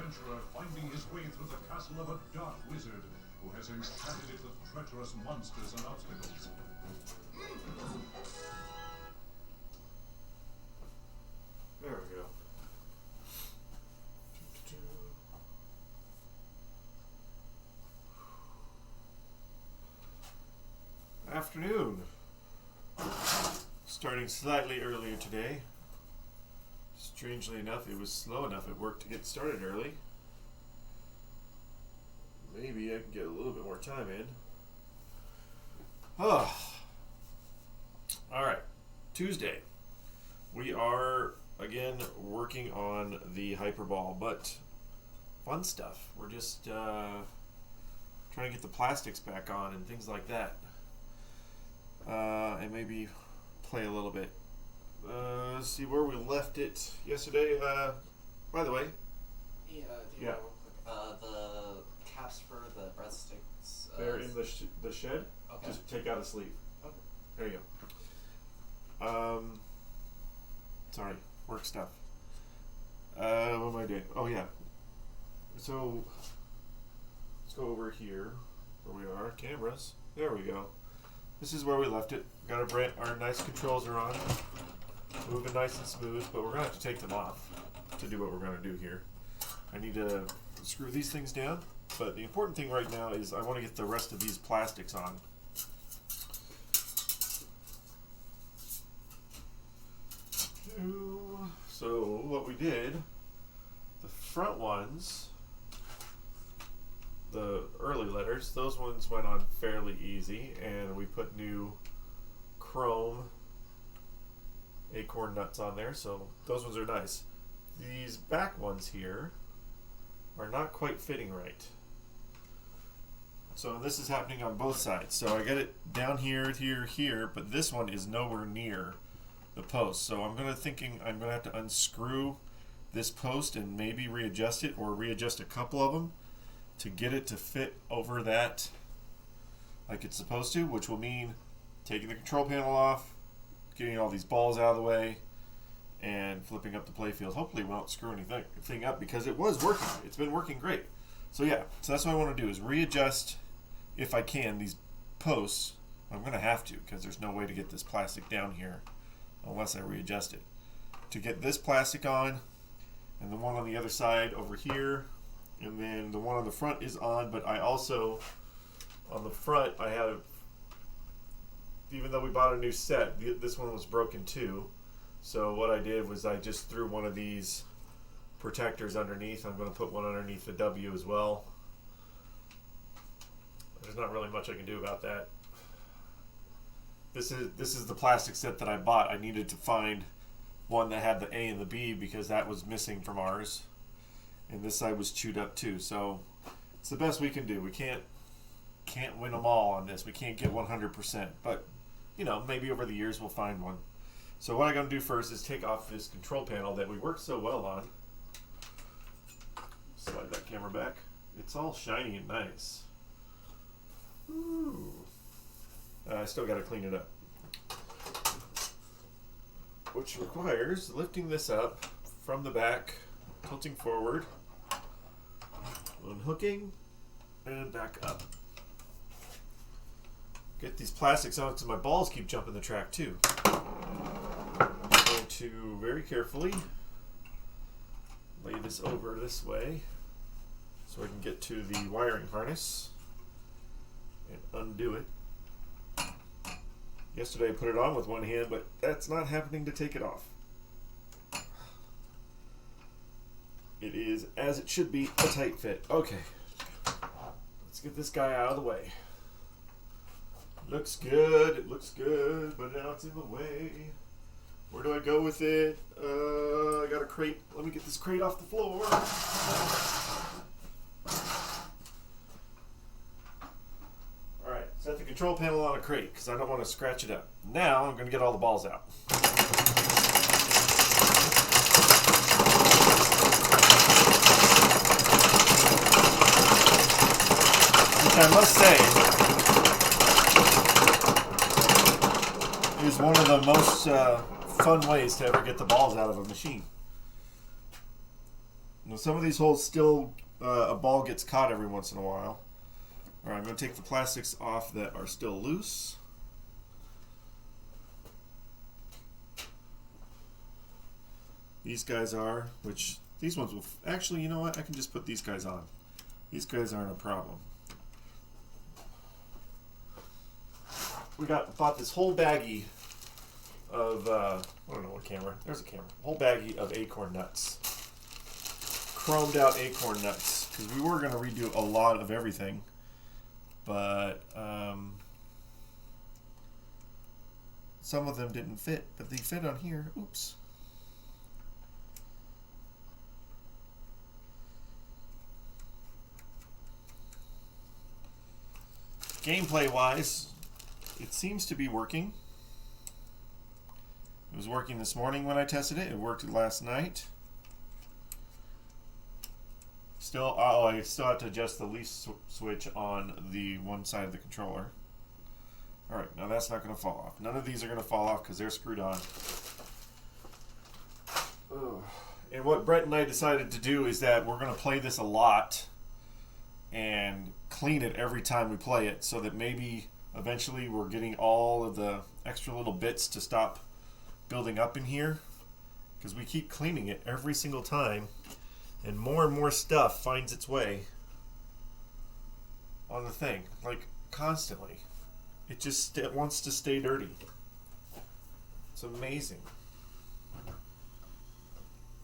adventurer finding his way through the castle of a dark wizard who has enchanted it with treacherous monsters and obstacles. There we go. Afternoon. Starting slightly earlier today. Strangely enough, it was slow enough at work to get started early. Maybe I can get a little bit more time in. Oh. Alright. Tuesday. We are, again, working on the Hyperball, but fun stuff. We're just trying to get the plastics back on and things like that. And maybe play a little bit. Let's see where we left it yesterday. By the way. Yeah. The caps for the breadsticks. They're in the shed. Okay. Just take out a sleeve. Okay. There you go. Sorry, work stuff. What am I doing? Oh yeah. So let's go over here where we are. Cameras. There we go. This is where we left it. Got our nice controls are on. Moving nice and smooth, but we're going to have to take them off to do what we're going to do here. I need to screw these things down, but the important thing right now is I want to get the rest of these plastics on. So what we did, the front ones, the early letters, those ones went on fairly easy, and we put new chrome acorn nuts on there, so those ones are nice. These back ones here are not quite fitting right. So this is happening on both sides. So I got it down here, here, but this one is nowhere near the post. So I'm thinking I'm gonna have to unscrew this post and maybe readjust it, or readjust a couple of them to get it to fit over that like it's supposed to, which will mean taking the control panel off, getting all these balls out of the way, and flipping up the playfield. Hopefully we won't screw anything up, because it was working. It's been working great. So yeah, so that's what I want to do, is readjust, if I can, these posts. I'm going to have to, because there's no way to get this plastic down here unless I readjust it. To get this plastic on, and the one on the other side over here, and then the one on the front is on, but I also, on the front, I have, even though we bought a new set, this one was broken too. So what I did was I just threw one of these protectors underneath. I'm going to put one underneath the W as well. There's not really much I can do about that. This is the plastic set that I bought. I needed to find one that had the A and the B, because that was missing from ours, and this side was chewed up too. So it's the best we can do. We can't win them all on this. We can't get 100%, but you know, maybe over the years we'll find one. So what I'm going to do first is take off this control panel that we worked so well on. Slide that camera back. It's all shiny and nice. Ooh. I still got to clean it up, which requires lifting this up from the back, tilting forward, unhooking, and back up. Get these plastics out, because my balls keep jumping the track too. I'm going to very carefully lay this over this way so I can get to the wiring harness and undo it. Yesterday I put it on with one hand, but that's not happening to take it off. It is, as it should be, a tight fit. Okay, let's get this guy out of the way. Looks good, it looks good, but now it's in the way. Where do I go with it? I got a crate. Let me get this crate off the floor. Alright, set the control panel on a crate, because I don't want to scratch it up. Now I'm going to get all the balls out. Which I must say is one of the most fun ways to ever get the balls out of a machine. Now some of these holes still, a ball gets caught every once in a while. Alright, I'm going to take the plastics off that are still loose. These guys are, which these ones will, actually, you know what? I can just put these guys on. These guys aren't a problem. We bought this whole baggie of, I don't know what camera. There's a camera. Whole baggie of acorn nuts. Chromed out acorn nuts. Because we were going to redo a lot of everything. But, some of them didn't fit. But they fit on here. Oops. Gameplay wise, it seems to be working. It was working this morning when I tested it. It worked last night. Still, I still have to adjust the leaf switch on the one side of the controller. Alright, now that's not going to fall off. None of these are going to fall off because they're screwed on. Ugh. And what Brett and I decided to do is that we're going to play this a lot and clean it every time we play it, so that maybe eventually we're getting all of the extra little bits to stop building up in here, because we keep cleaning it every single time and more stuff finds its way on the thing, like constantly. It just wants to stay dirty. It's amazing.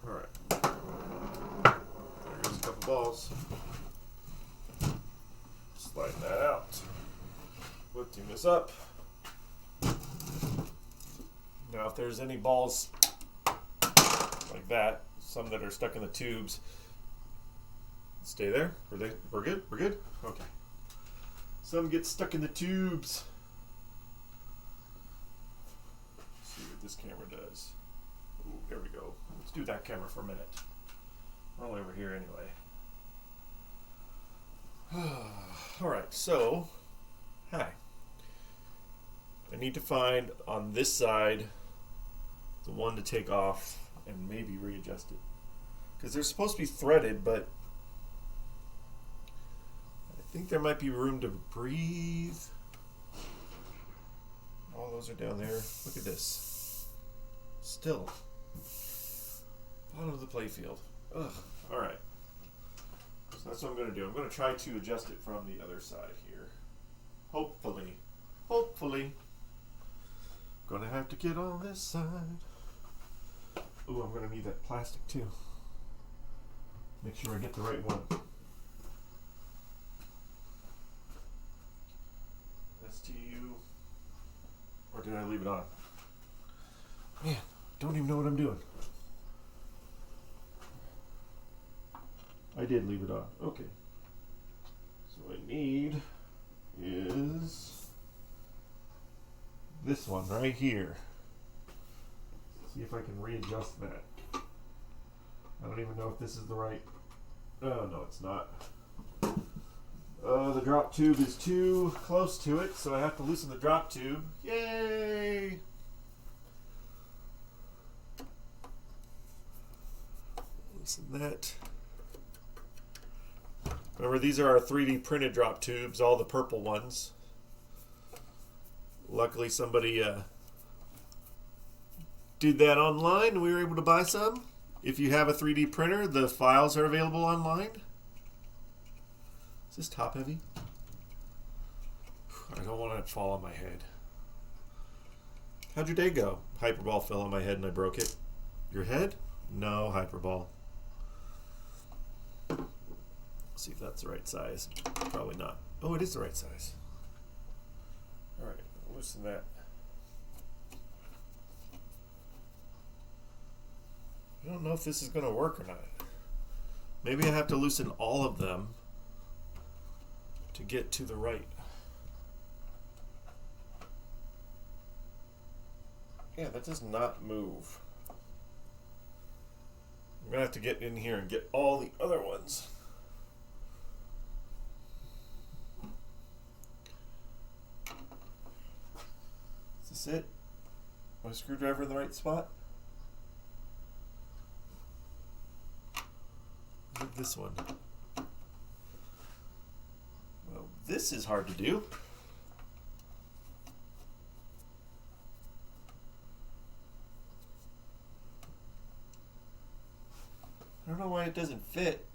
Alright, there's a couple balls. Slide that out. Lifting this up. Now if there's any balls like that, some that are stuck in the tubes, stay there. We're good? We're good? Okay. Some get stuck in the tubes. Let's see what this camera does. Ooh, there we go. Let's do that camera for a minute. We're only over here anyway. Alright, so, hi. I need to find on this side the one to take off and maybe readjust it. Because they're supposed to be threaded, but I think there might be room to breathe. All those are down there. Look at this. Still. Bottom of the playfield. Ugh. Alright. So that's what I'm going to do. I'm going to try to adjust it from the other side here. Hopefully. Hopefully. Gonna have to get on this side. Ooh, I'm going to need that plastic too. Make sure I get the right one. STU. Or did I leave it on? Man, don't even know what I'm doing. I did leave it on. Okay. So what I need is this one right here. See if I can readjust that. I don't even know if this is the right... Oh, no, it's not. The drop tube is too close to it, so I have to loosen the drop tube. Yay! Loosen that. Remember, these are our 3D printed drop tubes, all the purple ones. Luckily, somebody did that online, and we were able to buy some. If you have a 3D printer, the files are available online. Is this top heavy? I don't want it to fall on my head. How'd your day go? Hyperball fell on my head and I broke it. Your head? No, Hyperball. See if that's the right size. Probably not. Oh, it is the right size. Alright, loosen that. I don't know if this is going to work or not. Maybe I have to loosen all of them to get to the right. Yeah, that does not move. I'm going to have to get in here and get all the other ones. Is this it? My screwdriver in the right spot? Like this one. Well, this is hard to do. I don't know why it doesn't fit.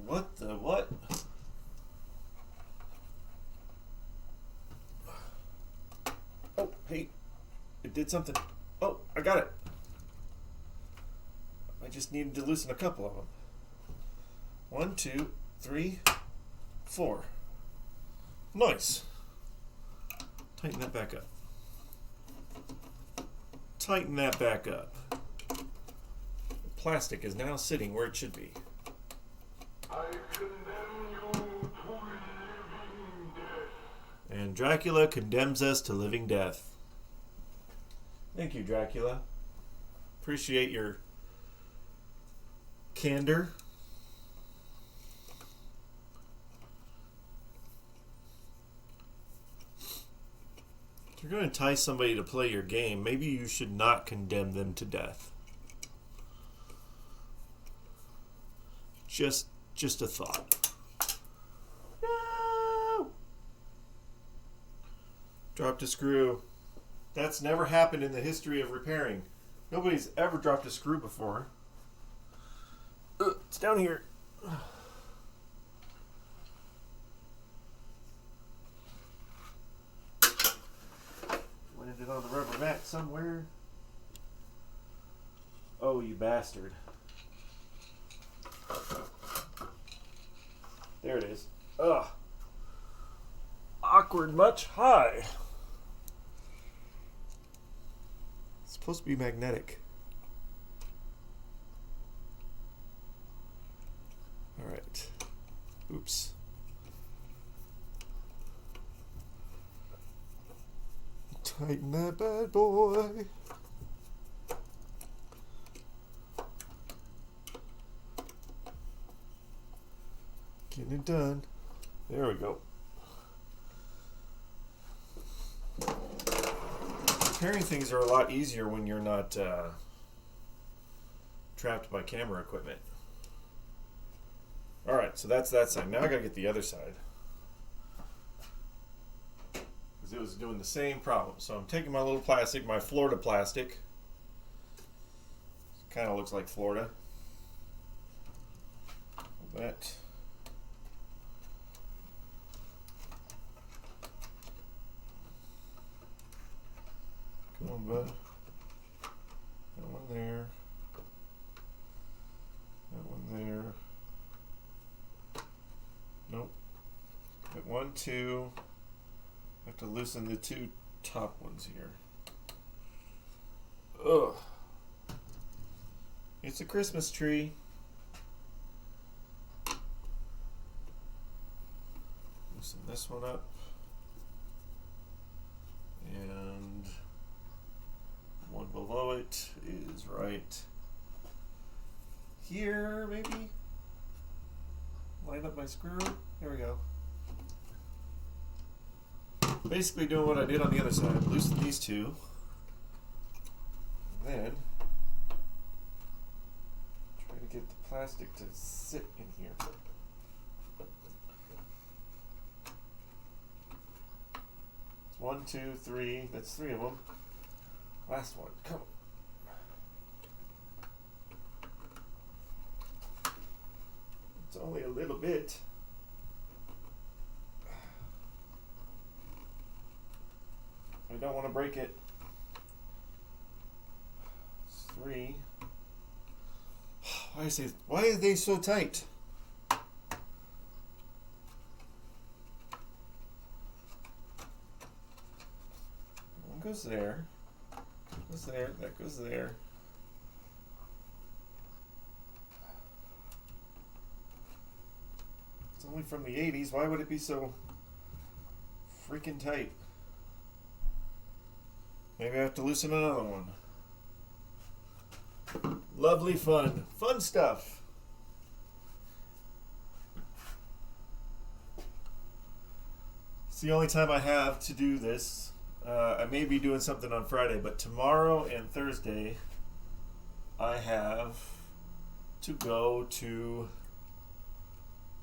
What the what? Oh, hey. It did something. Oh, I got it. I just needed to loosen a couple of them. 1, 2, 3, 4. Nice. Tighten that back up. Tighten that back up. The plastic is now sitting where it should be. I condemn you to living death. And Dracula condemns us to living death. Thank you, Dracula. Appreciate your candor. If you're going to entice somebody to play your game, maybe you should not condemn them to death. Just a thought. No! Dropped a screw. That's never happened in the history of repairing. Nobody's ever dropped a screw before. It's down here. Landed on the rubber mat somewhere. Oh, you bastard. There it is. Ugh. Awkward much. Hi. It's supposed to be magnetic. Alright. Oops. Tighten that bad boy. Getting it done. There we go. Repairing things are a lot easier when you're not trapped by camera equipment. Alright, so that's that side. Now I gotta get the other side. Because it was doing the same problem. So I'm taking my little plastic, my Florida plastic. Kind of looks like Florida. That. Come on, bud. That one there. That one there. Nope. Got 1, 2. I have to loosen the 2 top ones here. Ugh. It's a Christmas tree. Loosen this one up. And one below it is right here, maybe? Line up my screw. There we go. Basically doing what I did on the other side. Loosen these 2. And then try to get the plastic to sit in here. It's 1, 2, 3. That's 3 of them. Last one. Come on. It's only a little bit. I don't want to break it. It's 3. Why are they so tight? One goes there. Goes there. That goes there. It's only from the 80s. Why would it be so freaking tight? Maybe I have to loosen another one. Lovely fun. Fun stuff. It's the only time I have to do this I may be doing something on Friday, but tomorrow and Thursday, I have to go to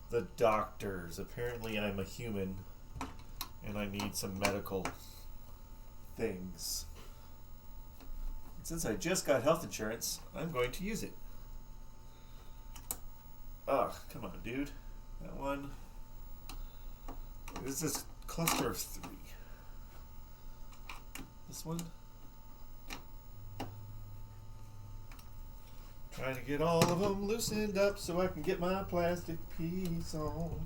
the doctors. Apparently, I'm a human, and I need some medical things. And since I just got health insurance, I'm going to use it. Ugh, come on, dude. That one. This is a cluster of 3. This one. Trying to get all of them loosened up so I can get my plastic piece on.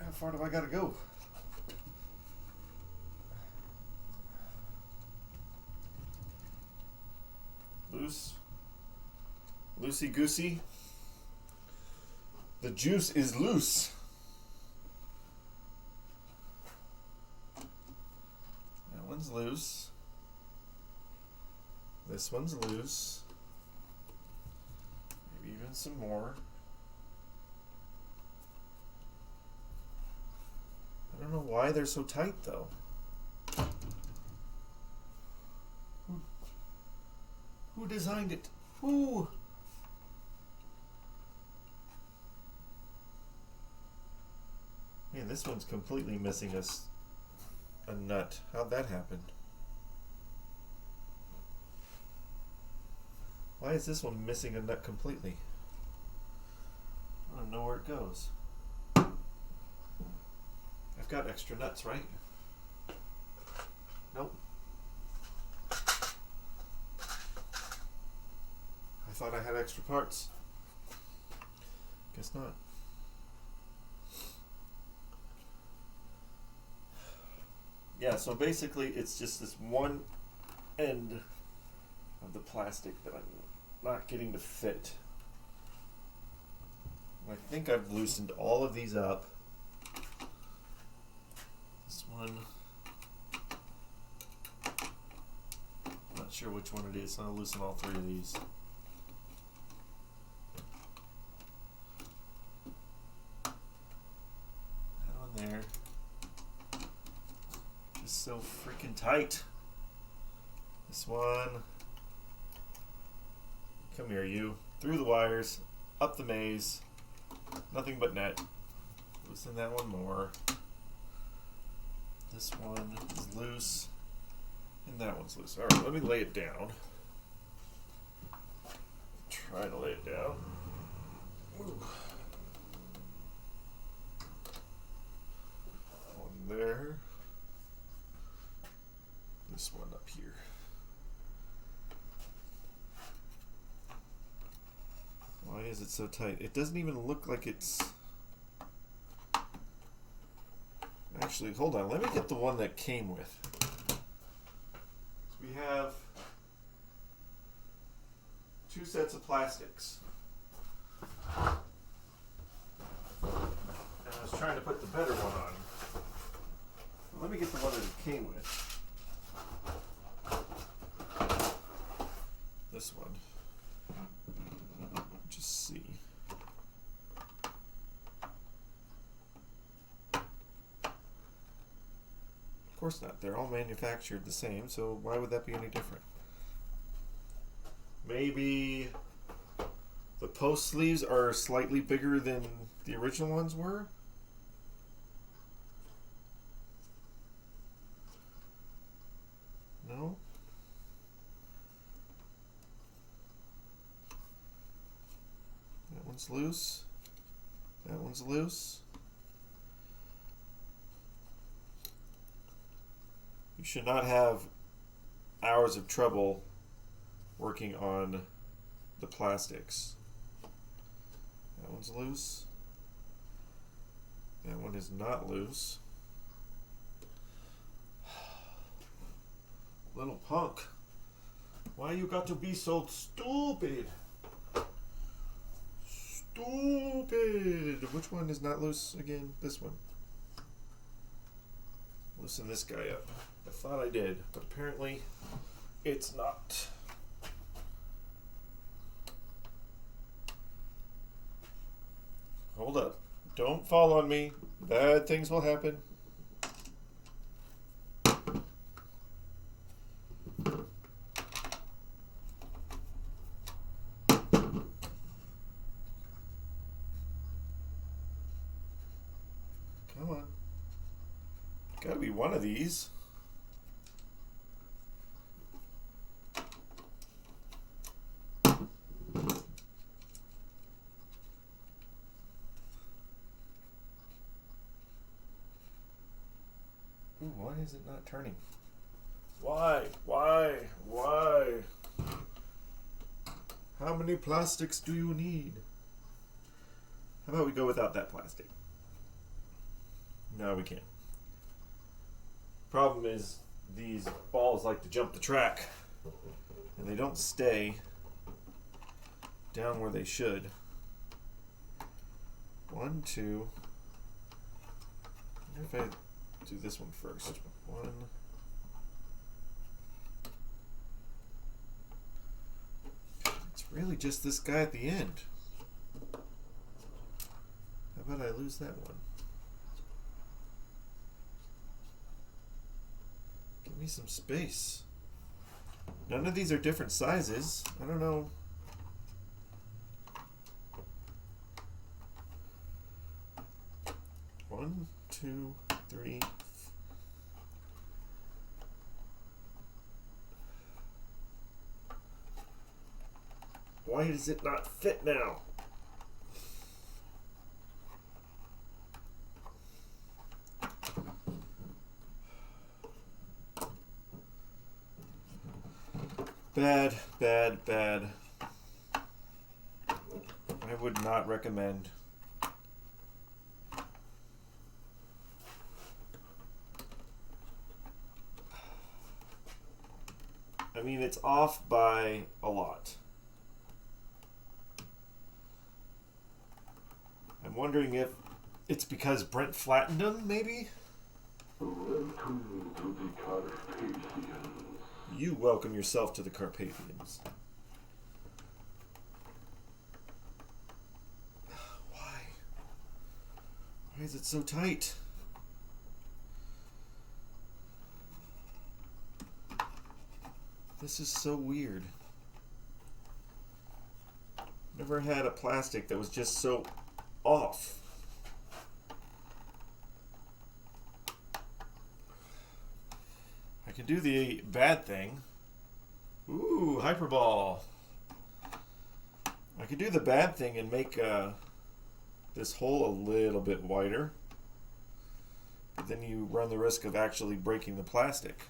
How far do I gotta go? Loose. Loosey goosey. The juice is loose. That one's loose. This one's loose. Maybe even some more. I don't know why they're so tight though. Who designed it? Who? Man, this one's completely missing a nut. How'd that happen? Why is this one missing a nut completely? I don't know where it goes. I've got extra nuts, right? Nope. I thought I had extra parts. Guess not. Yeah, so basically it's just this one end of the plastic that I'm not getting to fit. I think I've loosened all of these up. This one, not sure which one it is, so I'll loosen all 3 of these. That one there. Just so freaking tight. This one. Come here, you. Through the wires, up the maze. Nothing but net. Loosen that one more. This one is loose. And that one's loose. Alright, let me lay it down. Try to lay it down. Ooh. One there. This one up here. Why is it so tight? It doesn't even look like it's... Actually, hold on. Let me get the one that came with. So we have 2 sets of plastics. And I was trying to put the better one on. Let me get the one that it came with. This one. Just see. Of course not. They're all manufactured the same, so why would that be any different? Maybe the post sleeves are slightly bigger than the original ones were? No? That one's loose. That one's loose. You should not have hours of trouble working on the plastics. That one's loose. That one is not loose. Little punk. Why you got to be so stupid? Stupid. Which one is not loose again? This one. Loosen this guy up. I thought I did, but apparently it's not. Hold up. Don't fall on me. Bad things will happen. one of these. Ooh, why is it not turning? Why? How many plastics do you need? How about we go without that plastic? No, we can't. Problem is, these balls like to jump the track, and they don't stay down where they should. 1, 2. I wonder if I do this one first. 1. It's really just this guy at the end. How about I lose that one? Give me some space. None of these are different sizes. I don't know. One, two, three. Why does it not fit now? Bad, bad, bad. I would not recommend. I mean, it's off by a lot. I'm wondering if it's because Brent flattened them, maybe? Welcome to the Carpathians. You welcome yourself to the Carpathians. Why? Why is it so tight? This is so weird. Never had a plastic that was just so off. I can do the bad thing. Ooh, Hyperball. I could do the bad thing and make this hole a little bit wider. But then you run the risk of actually breaking the plastic.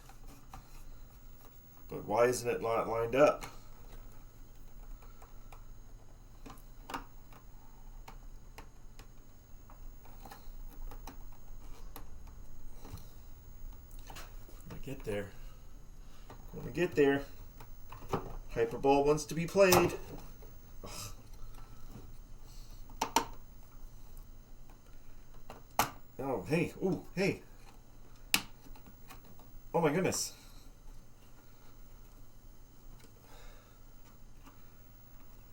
But why isn't it not lined up? Get there. Gonna get there. Hyperball wants to be played. Ugh. Oh, hey. Ooh, hey. Oh my goodness.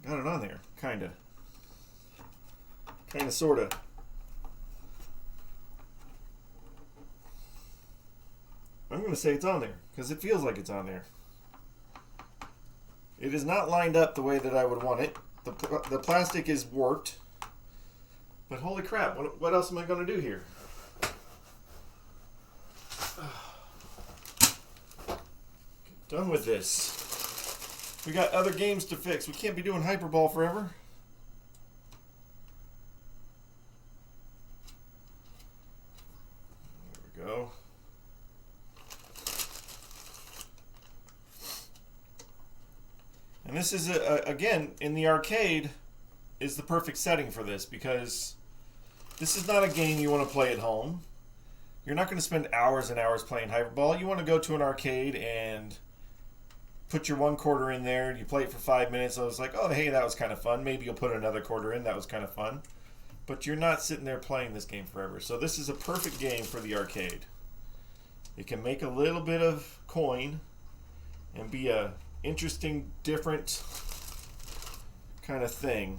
Got it on there. Kinda. Kinda, sorta. I'm going to say it's on there because it feels like it's on there. It is not lined up the way that I would want it. The plastic is warped. But holy crap, what else am I going to do here? Done with this. We got other games to fix. We can't be doing Hyperball forever. There we go. And this is, again, in the arcade, is the perfect setting for this because this is not a game you want to play at home. You're not going to spend hours and hours playing Hyperball. You want to go to an arcade and put your 1 quarter in there and you play it for 5 minutes. So it's like, oh, hey, that was kind of fun. Maybe you'll put another quarter in. That was kind of fun. But you're not sitting there playing this game forever. So this is a perfect game for the arcade. You can make a little bit of coin and be a interesting, different kind of thing.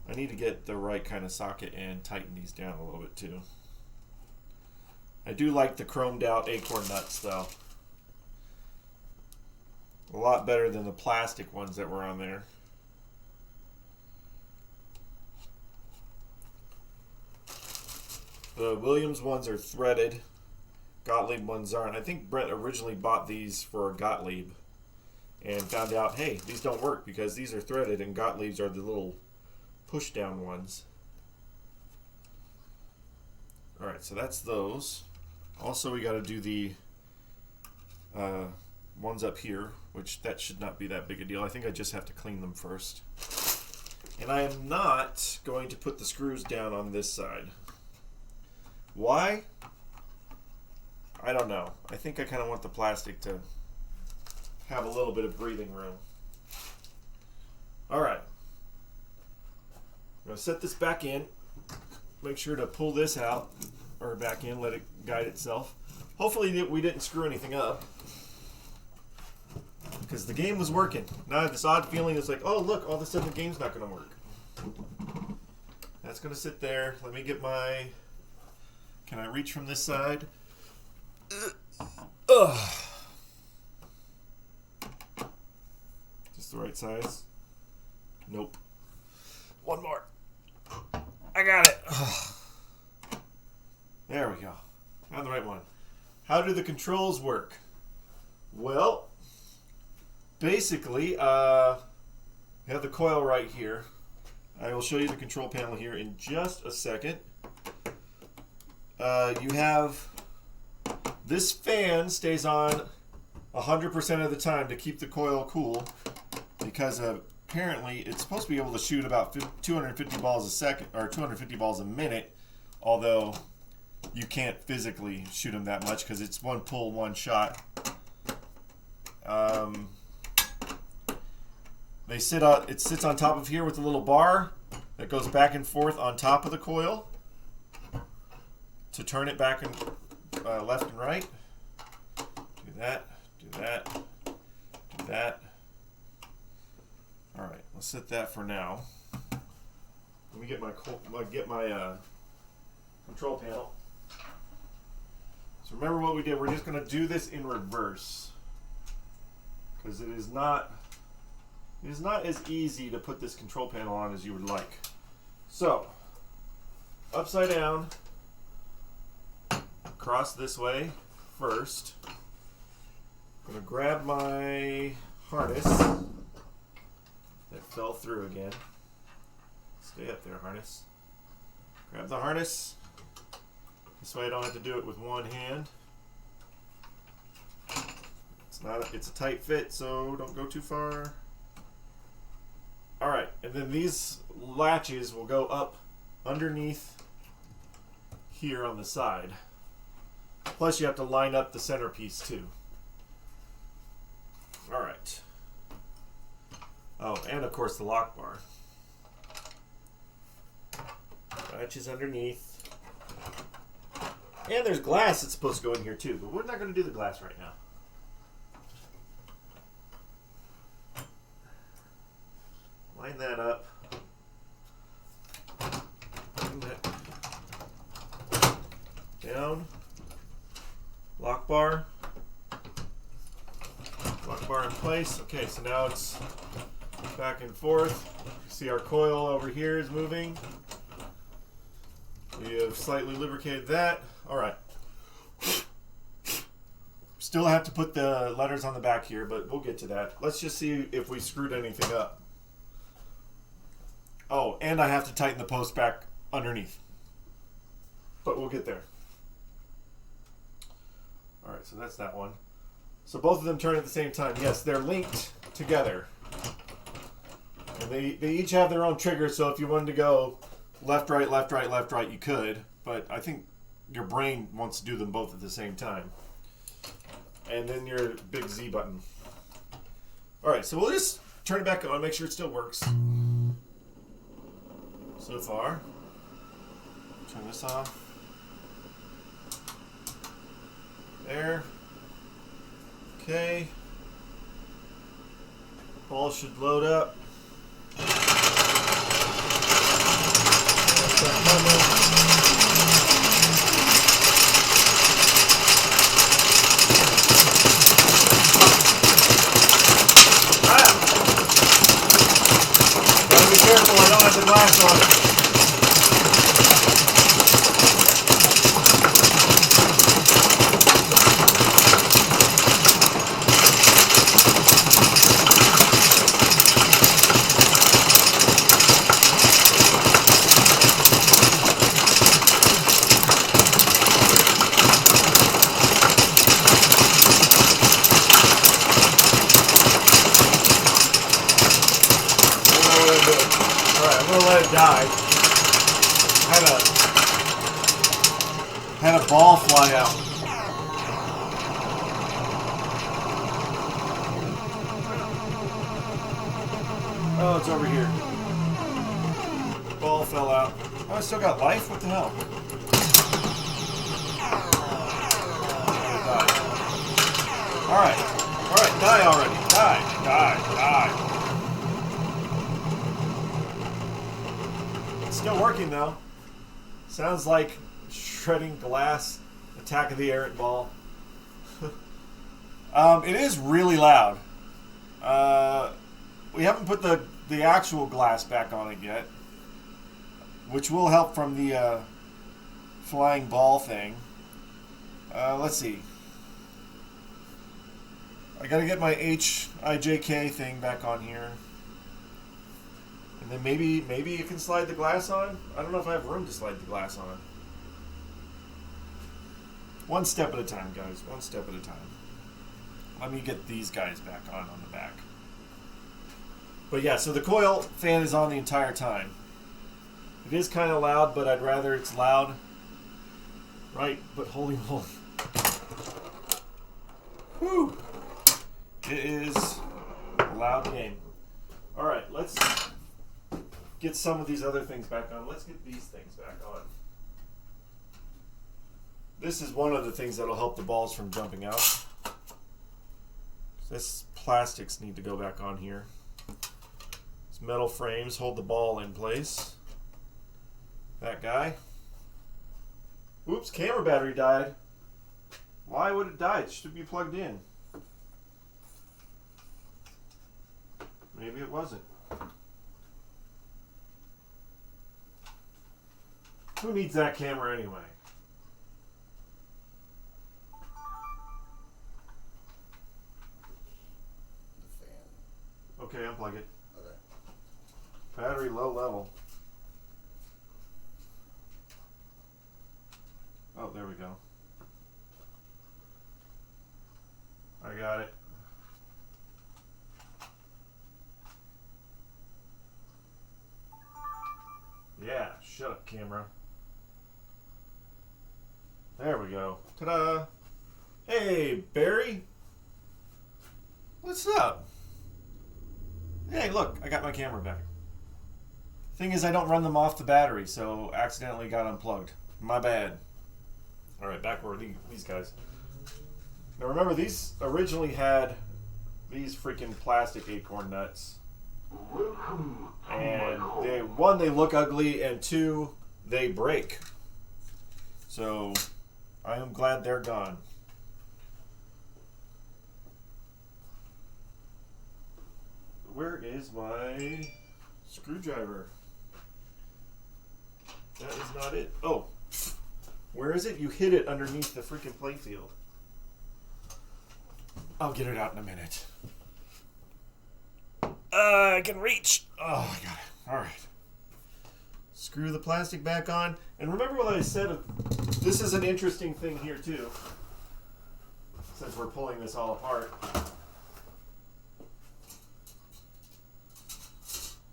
I need to get the right kind of socket and tighten these down a little bit too. I do like the chromed out acorn nuts though. A lot better than the plastic ones that were on there. The Williams ones are threaded Gottlieb ones aren't. I think Brent originally bought these for a Gottlieb and found out, hey, these don't work because these are threaded and Gottliebs are the little push down ones. Alright, so that's those. Also, we got to do the ones up here, which that should not be that big a deal. I think I just have to clean them first. And I am not going to put the screws down on this side. Why? I don't know. I think I kind of want the plastic to have a little bit of breathing room. Alright. I'm going to set this back in. Make sure to pull this out, or back in, let it guide itself. Hopefully we didn't screw anything up, because the game was working. Now I have this odd feeling it's like, oh look, all of a sudden the game's not going to work. That's going to sit there. Let me get my... Can I reach from this side? Just the right size? Nope. One more. I got it. There we go. Found the right one. How do the controls work? Well, basically, we have the coil right here. I will show you the control panel here in just a second. You have this fan stays on 100% of the time to keep the coil cool, because apparently it's supposed to be able to shoot about 250 balls a second, or 250 balls a minute, although you can't physically shoot them that much because it's one pull, one shot. It sits on top of here with a little bar that goes back and forth on top of the coil to turn it back and left and right. Do that, do that, do that. All right, let's set that for now. Let me get my control panel. So remember what we did. We're just going to do this in reverse, because it is not as easy to put this control panel on as you would like. So, upside down, across this way first. I'm going to grab my harness that fell through again. Stay up there, harness. Grab the harness. This way I don't have to do it with one hand. It's a tight fit, so don't go too far. Alright, and then these latches will go up underneath here on the side. Plus you have to line up the centerpiece too. Alright. Oh, and of course the lock bar. Latches underneath. And there's glass that's supposed to go in here too, but we're not going to do the glass right now. Line that up. Bring that down. Lock bar. Lock bar in place. Okay, so now it's back and forth. See our coil over here is moving. We have slightly lubricated that. All right. Still have to put the letters on the back here, but we'll get to that. Let's just see if we screwed anything up. Oh, and I have to tighten the post back underneath. But we'll get there. All right, so that's that one. So both of them turn at the same time. Yes, they're linked together. And they each have their own trigger, so if you wanted to go left, right, left, right, left, right, you could. But I think your brain wants to do them both at the same time. And then your big Z button. All right, so we'll just turn it back on, make sure it still works. So far. Turn this off. There. Okay. Ball should load up. Gotta be careful, I don't have the glass on. I'm gonna let it die. Had a ball fly out. Oh, it's over here. Ball fell out. Oh, I still got life? What the hell? Alright. Alright, die already. Die. It's still working though. Sounds like shredding glass, Attack of the Errant Ball. It is really loud. We haven't put the actual glass back on it yet, which will help from the flying ball thing. Let's see. I gotta get my HIJK thing back on here. And then maybe you can slide the glass on? I don't know if I have room to slide the glass on. One step at a time, guys. One step at a time. Let me get these guys back on the back. But yeah, so the coil fan is on the entire time. It is kind of loud, but I'd rather it's loud. Right, but holy moly. Whew. It is a loud game. Alright, let's get some of these other things back on. Let's get these things back on. This is one of the things that'll help the balls from jumping out. This plastics need to go back on here. These metal frames hold the ball in place. That guy. Oops, camera battery died. Why would it die? It should be plugged in. Maybe it wasn't. Who needs that camera anyway? The fan. Okay, unplug it. Okay. Battery low level. Oh, there we go. I got it. Yeah, shut up, camera. There we go. Ta-da! Hey, Barry! What's up? Hey, look, I got my camera back. Thing is, I don't run them off the battery, so accidentally got unplugged. My bad. Alright, back where these guys. Now remember, these originally had these freaking plastic acorn nuts. Welcome to And my home. one, they look ugly, and two, they break. So, I am glad they're gone. Where is my screwdriver? That is not it. Oh, where is it? You hid it underneath the freaking playfield. I'll get it out in a minute. I can reach. Oh, I got it. All right. Screw the plastic back on. And remember what I said. This is an interesting thing here, too. Since we're pulling this all apart.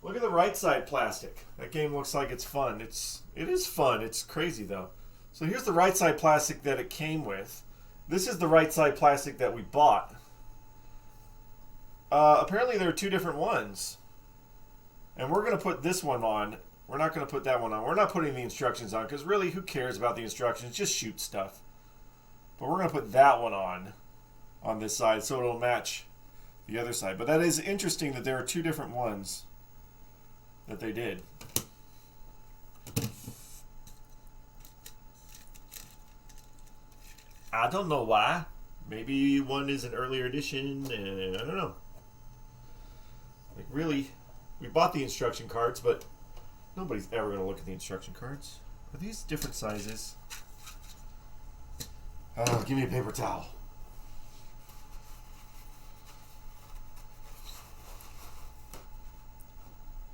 Look at the right side plastic. That game looks like it's fun. It is fun. It's crazy, though. So here's the right side plastic that it came with. This is the right side plastic that we bought. Apparently there are two different ones. And we're going to put this one on. We're not going to put that one on. We're not putting the instructions on because really, who cares about the instructions? Just shoot stuff. But we're going to put that one on this side so it'll match the other side. But that is interesting that there are two different ones that they did. I don't know why. Maybe one is an earlier edition, and I don't know. Like, really, we bought the instruction cards, but nobody's ever going to look at the instruction cards. Are these different sizes? Give me a paper towel.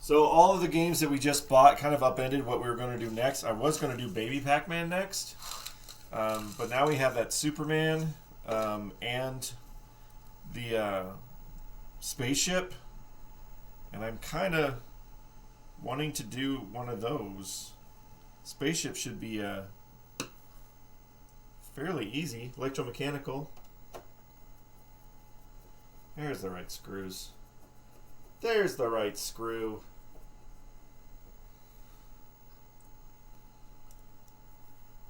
So all of the games that we just bought kind of upended what we were going to do next. I was going to do Baby Pac-Man next. But now we have that Superman and the spaceship. And I'm kind of wanting to do one of those. Spaceship should be fairly easy. Electromechanical. There's the right screws. There's the right screw.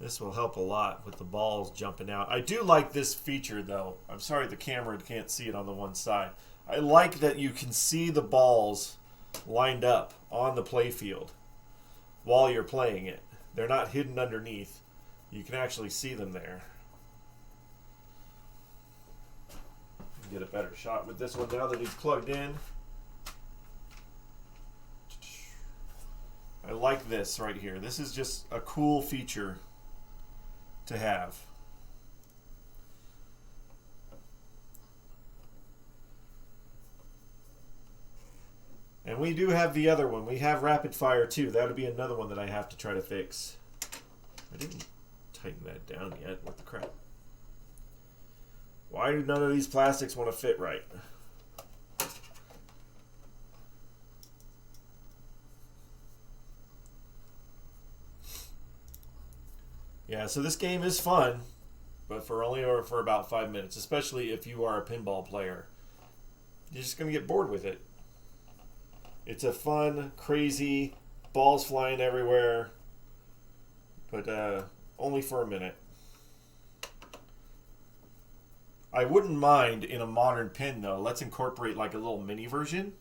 This will help a lot with the balls jumping out. I do like this feature, though. I'm sorry the camera can't see it on the one side. I like that you can see the balls lined up on the playfield while you're playing it. They're not hidden underneath. You can actually see them there. Get a better shot with this one now that he's plugged in. I like this right here. This is just a cool feature to have. And we do have the other one. We have rapid fire too. That would be another one that I have to try to fix. I didn't tighten that down yet. What the crap? Why do none of these plastics want to fit right? Yeah, so this game is fun, but for about 5 minutes, especially if you are a pinball player. You're just going to get bored with it. It's a fun, crazy, balls flying everywhere, but only for a minute. I wouldn't mind in a modern pin, though. Let's incorporate like a little mini version.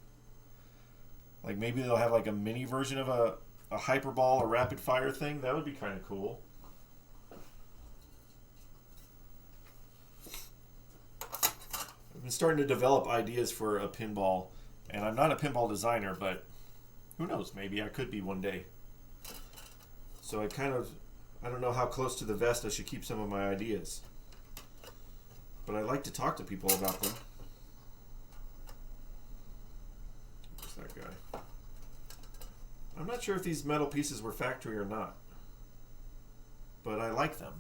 Like maybe they'll have like a mini version of a hyperball or rapid fire thing. That would be kind of cool. I've been starting to develop ideas for a pinball, and I'm not a pinball designer, but who knows? Maybe I could be one day. So I don't know how close to the vest I should keep some of my ideas. But I like to talk to people about them. Where's that guy? I'm not sure if these metal pieces were factory or not, but I like them.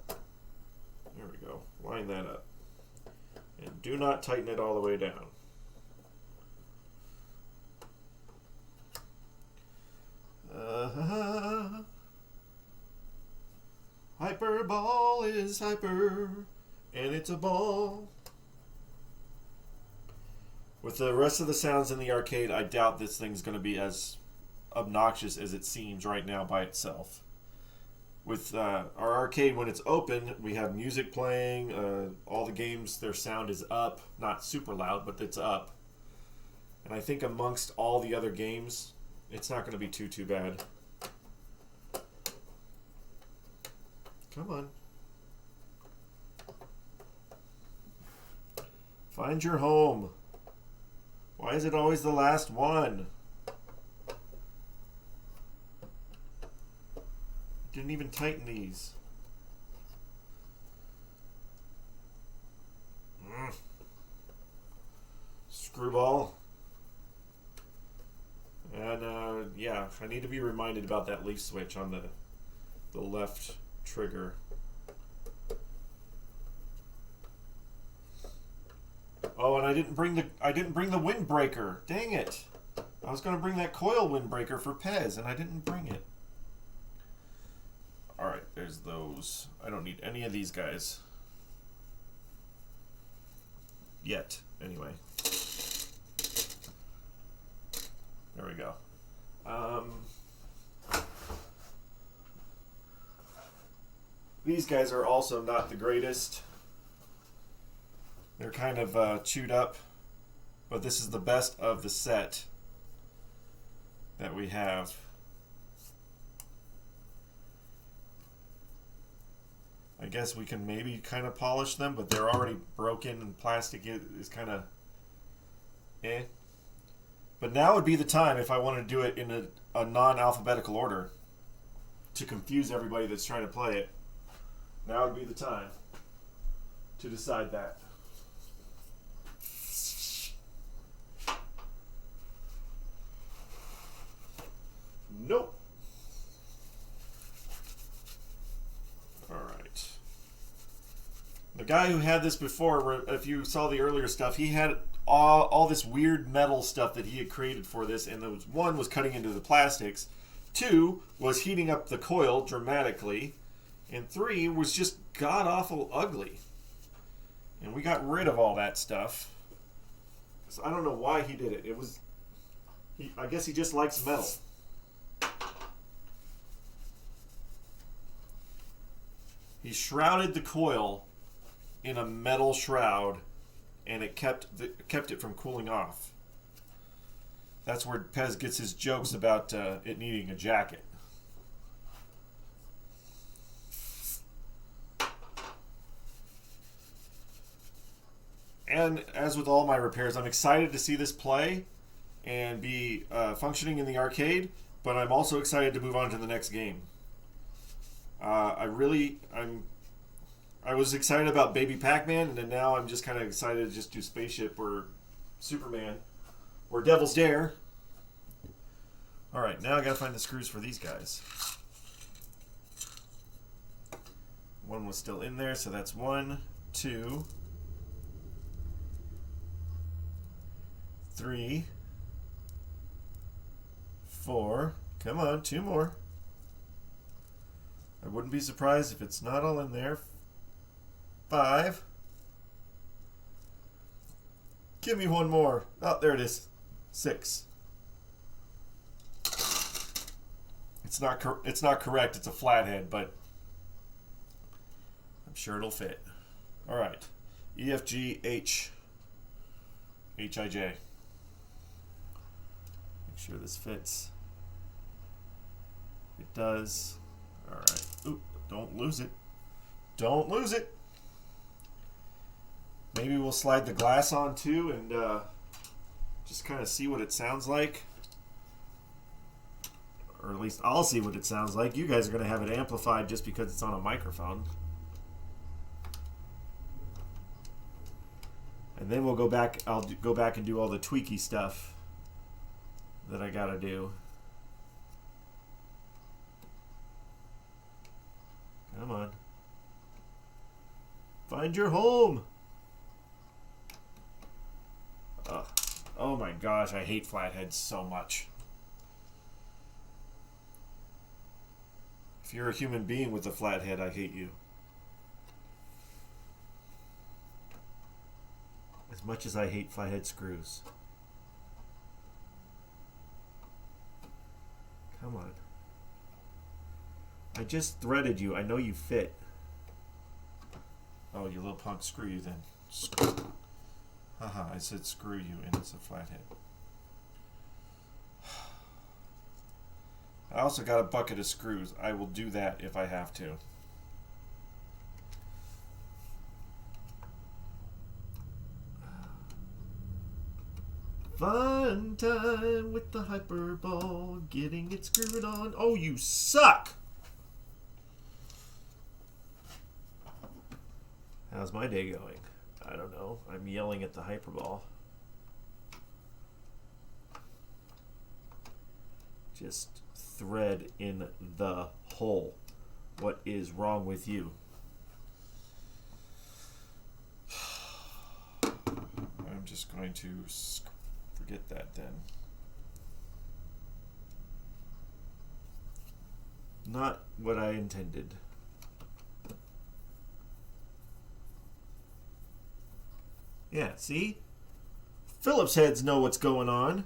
There we go. Line that up. And do not tighten it all the way down. Hyperball is hyper, and it's a ball. With the rest of the sounds in the arcade, I doubt this thing's going to be as obnoxious as it seems right now by itself. With our arcade, when it's open, we have music playing. All the games, their sound is up. Not super loud, but it's up. And I think amongst all the other games, it's not going to be too bad. Come on. Find your home. Why is it always the last one? Didn't even tighten these. Screwball. And yeah, I need to be reminded about that leaf switch on the left trigger. Oh, and I didn't bring the windbreaker. Dang it! I was going to bring that coil windbreaker for Pez, and I didn't bring it. All right, there's those. I don't need any of these guys yet. Anyway, there we go. These guys are also not the greatest. They're kind of chewed up, but this is the best of the set that we have. I guess we can maybe kind of polish them, but they're already broken and plastic is kind of eh. But now would be the time if I want to do it in a non-alphabetical order to confuse everybody that's trying to play it. Now would be the time to decide that. Nope. The guy who had this before, if you saw the earlier stuff, he had all this weird metal stuff that he had created for this, and there was, one was cutting into the plastics, 2 was heating up the coil dramatically, and 3 was just god-awful ugly. And we got rid of all that stuff. So I don't know why he did it. I guess he just likes metal. He shrouded the coil in a metal shroud, and it kept it from cooling off. That's where Pez gets his jokes about it needing a jacket. And as with all my repairs, I'm excited to see this play and be functioning in the arcade, but I'm also excited to move on to the next game. I was excited about Baby Pac-Man, and then now I'm just kind of excited to just do Spaceship or Superman or Devil's Dare. All right, now I gotta find the screws for these guys. One was still in there, so that's 1, 2, 3, 4. Come on, 2 more. I wouldn't be surprised if it's not all in there. 5. Give me 1 more. Oh, there it is. 6. It's not correct. It's a flathead, but I'm sure it'll fit. All right. E, F, G, H. H, I, J. Make sure this fits. It does. All right. Ooh, don't lose it. Don't lose it. Maybe we'll slide the glass on too and just kind of see what it sounds like. Or at least I'll see what it sounds like. You guys are going to have it amplified just because it's on a microphone. And then we'll go back. I'll go back and do all the tweaky stuff that I got to do. Come on. Find your home. Oh my gosh, I hate flatheads so much. If you're a human being with a flathead, I hate you. As much as I hate flathead screws. Come on. I just threaded you. I know you fit. Oh, you little punk. Screw you then. Haha, I said screw you, and it's a flathead. I also got a bucket of screws. I will do that if I have to. Fun time with the hyperball, getting it screwed on. Oh, you suck! How's my day going? I don't know. I'm yelling at the hyperball. Just thread in the hole. What is wrong with you? I'm just going to forget that then. Not what I intended. Yeah, see? Phillips heads know what's going on.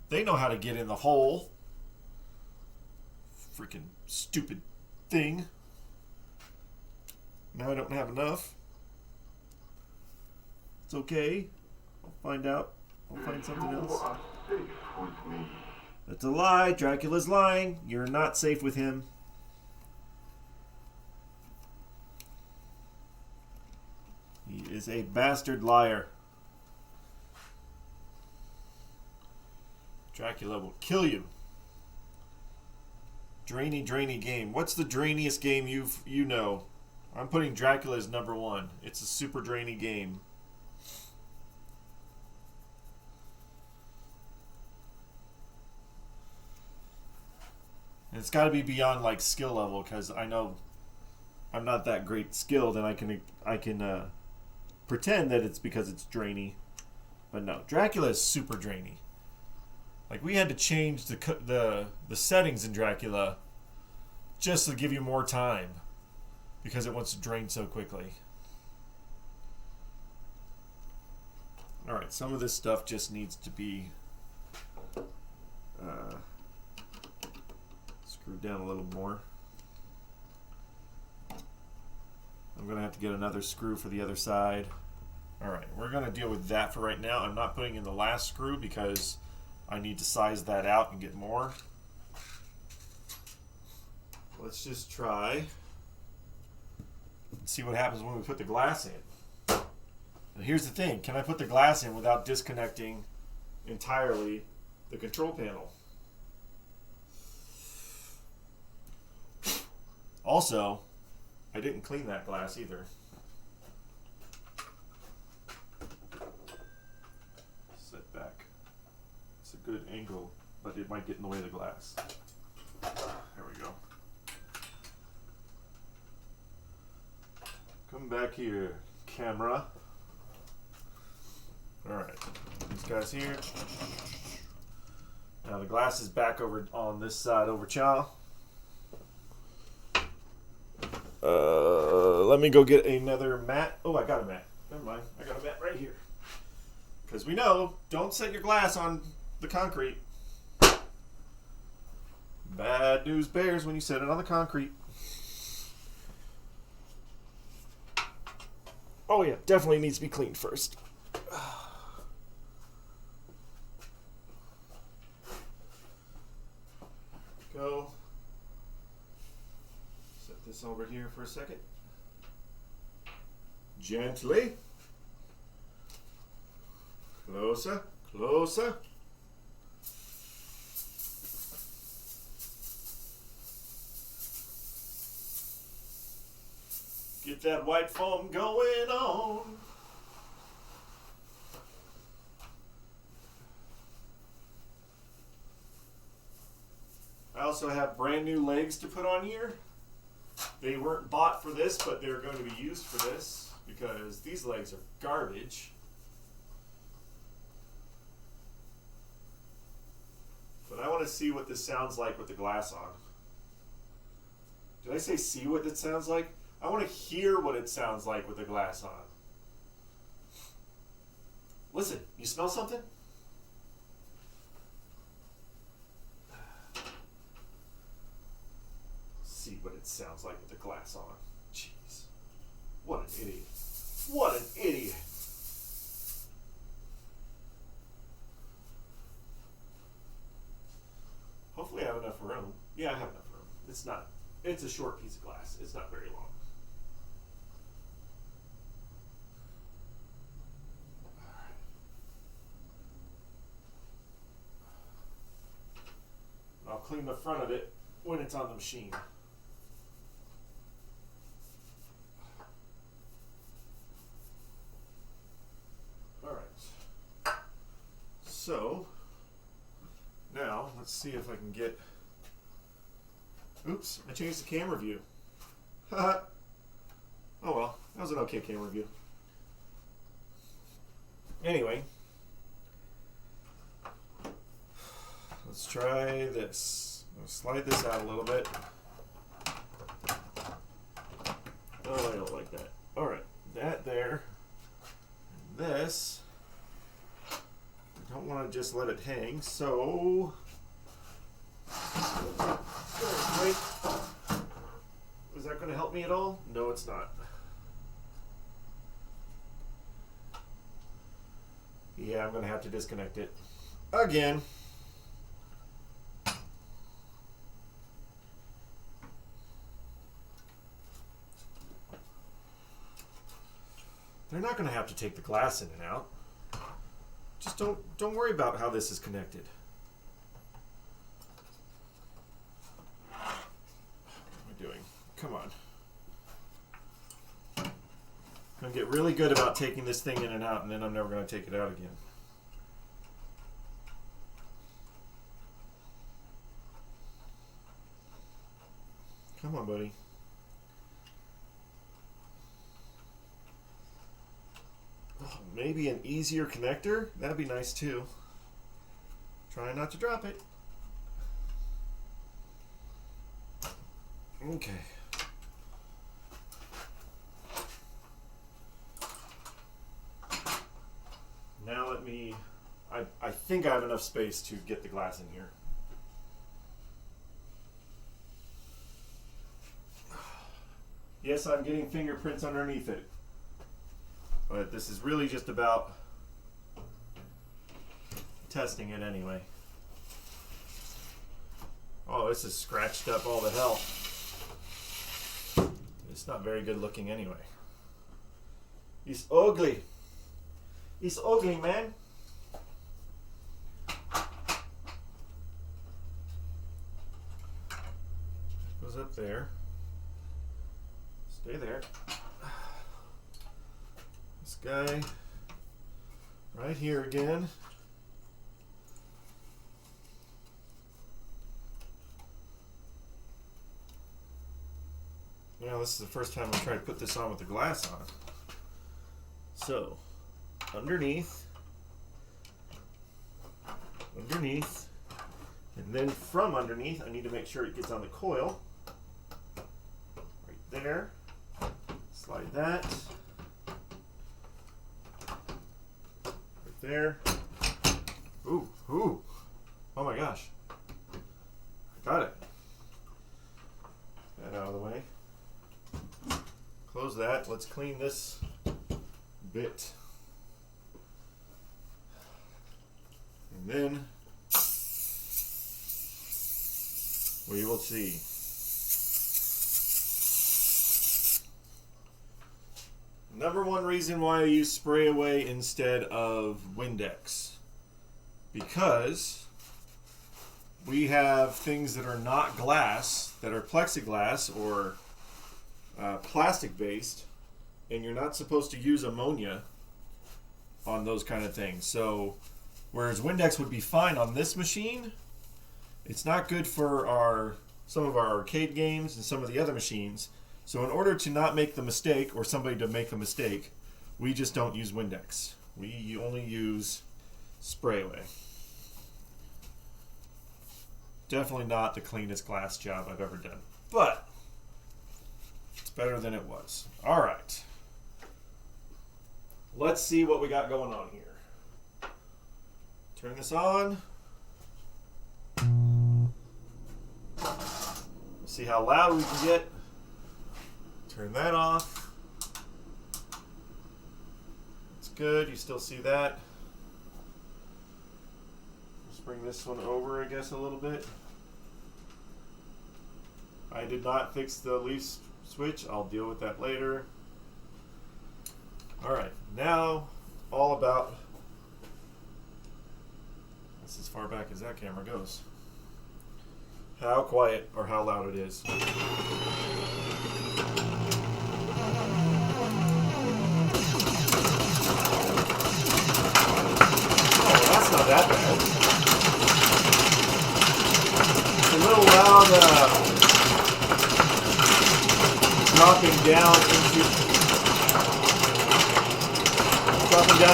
They know how to get in the hole. Freaking stupid thing. Now I don't have enough. It's okay. I'll find out. I'll find something else. You are safe with me. That's a lie. Dracula's lying. You're not safe with him. He is a bastard liar. Dracula will kill you. Drainy, drainy game. What's the drainiest game you know? I'm putting Dracula as number 1. It's a super drainy game. And it's got to be beyond like skill level, because I know I'm not that great skilled, and I can pretend that it's because it's drainy, but no, Dracula is super drainy. Like, we had to change the settings in Dracula just to give you more time because it wants to drain so quickly. All right, some of this stuff just needs to be screwed down a little more. I'm going to have to get another screw for the other side. All right, we're going to deal with that for right now. I'm not putting in the last screw because I need to size that out and get more. Let's just try and see what happens when we put the glass in. And here's the thing, can I put the glass in without disconnecting entirely the control panel? Also, I didn't clean that glass either. Set back. It's a good angle, but it might get in the way of the glass. There we go. Come back here, camera. Alright, these guys here. Now the glass is back over on this side over Chow. Let me go get another mat. Oh, I got a mat. Never mind. I got a mat right here. Because we know, don't set your glass on the concrete. Bad news bears when you set it on the concrete. Oh yeah, definitely needs to be cleaned first. Go. Set this over here for a second. Gently. Closer, closer. Get that white foam going on. I also have brand new legs to put on here. They weren't bought for this, but they're going to be used for this because these legs are garbage. But I want to see what this sounds like with the glass on. Did I say see what it sounds like? I want to hear what it sounds like with the glass on. Listen, you smell something? See what it sounds like with the glass on. Jeez. What an idiot. What an idiot. Hopefully I have enough room. Yeah, I have enough room. It's a short piece of glass. It's not very long. I'll clean the front of it when it's on the machine. Alright. So, now let's see if I can get... Oops, I changed the camera view. Haha. Oh well, that was an okay camera view. Anyway. Let's try this. I'll slide this out a little bit. Oh, I don't like that. Alright, that there. And this. I don't want to just let it hang, so... Wait. Is that going to help me at all? No, it's not. Yeah, I'm going to have to disconnect it. Again. They're not going to have to take the glass in and out. Just don't worry about how this is connected. What am I doing? Come on. I'm going to get really good about taking this thing in and out, and then I'm never going to take it out again. Come on, buddy. Maybe an easier connector. That'd be nice too. Try not to drop it. Okay. Now let me, I think I have enough space to get the glass in here. Yes, I'm getting fingerprints underneath it. But this is really just about testing it anyway. Oh, this is scratched up all the hell. It's not very good looking anyway. It's ugly. It's ugly, man. Goes up there. Stay there. This guy right here again. Now this is the first time I try to put this on with the glass on. So, underneath, and then from underneath, I need to make sure it gets on the coil. Right there. Slide that. Right there. Ooh, ooh. Oh my gosh. I got it. Get that out of the way. Close that. Let's clean this bit. And then we will see. Number one reason why I use spray away instead of Windex. Because we have things that are not glass, that are plexiglass or plastic based, and you're not supposed to use ammonia on those kind of things. So whereas Windex would be fine on this machine, it's not good for some of our arcade games and some of the other machines. So in order to not make the mistake, or somebody to make a mistake, we just don't use Windex. We only use spray away. Definitely not the cleanest glass job I've ever done, but it's better than it was. All right. Let's see what we got going on here. Turn this on. See how loud we can get. Turn that off. It's good. You still see that. Let's bring this one over, I guess, a little bit. I did not fix the leaf switch. I'll deal with that later. Alright, now all about, that's as far back as that camera goes, how quiet or how loud it is. Oh, that's not that bad. It's a little loud dropping down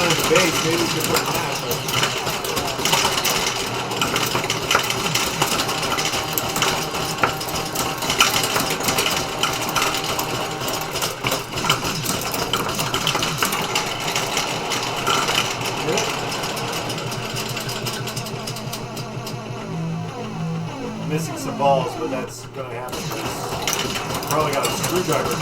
into the base. Maybe we should put that. Missing some balls, but that's going to happen. Probably got a screwdriver.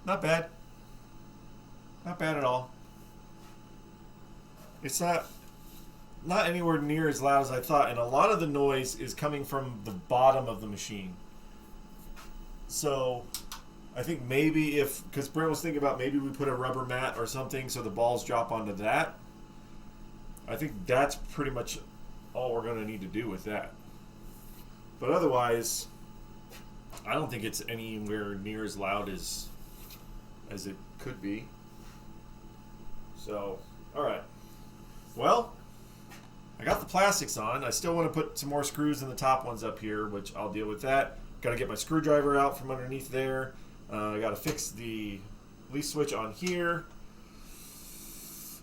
Not bad. Not bad at all. It's not anywhere near as loud as I thought, and a lot of the noise is coming from the bottom of the machine. So I think maybe because Brent was thinking about maybe we put a rubber mat or something so the balls drop onto that. I think that's pretty much all we're going to need to do with that. But otherwise, I don't think it's anywhere near as loud as it could be. So, all right. Well, I got the plastics on. I still want to put some more screws in the top ones up here, which I'll deal with that. Got to get my screwdriver out from underneath there. I got to fix the leaf switch on here.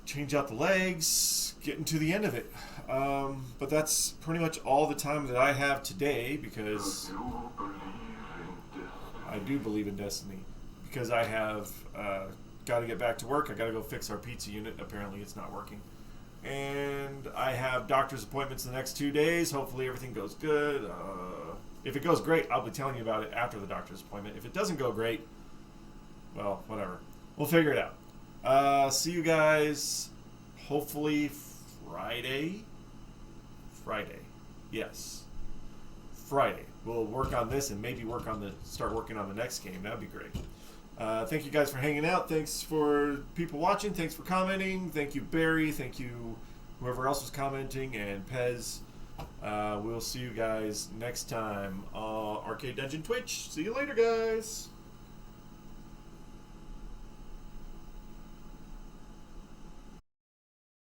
Change out the legs. Getting to the end of it. But that's pretty much all the time that I have today because I do believe in destiny. Because I have got to get back to work. I got to go fix our pizza unit. Apparently it's not working. And I have doctor's appointments the next 2 days. Hopefully everything goes good. If it goes great, I'll be telling you about it after the doctor's appointment. If it doesn't go great, well, whatever. We'll figure it out. See you guys hopefully Friday. Yes. Friday. We'll work on this and maybe start working on the next game. That'd be great. Thank you guys for hanging out. Thanks for people watching. Thanks for commenting. Thank you, Barry. Thank you, whoever else was commenting, and Pez. We'll see you guys next time on Arcade Dungeon Twitch. See you later, guys.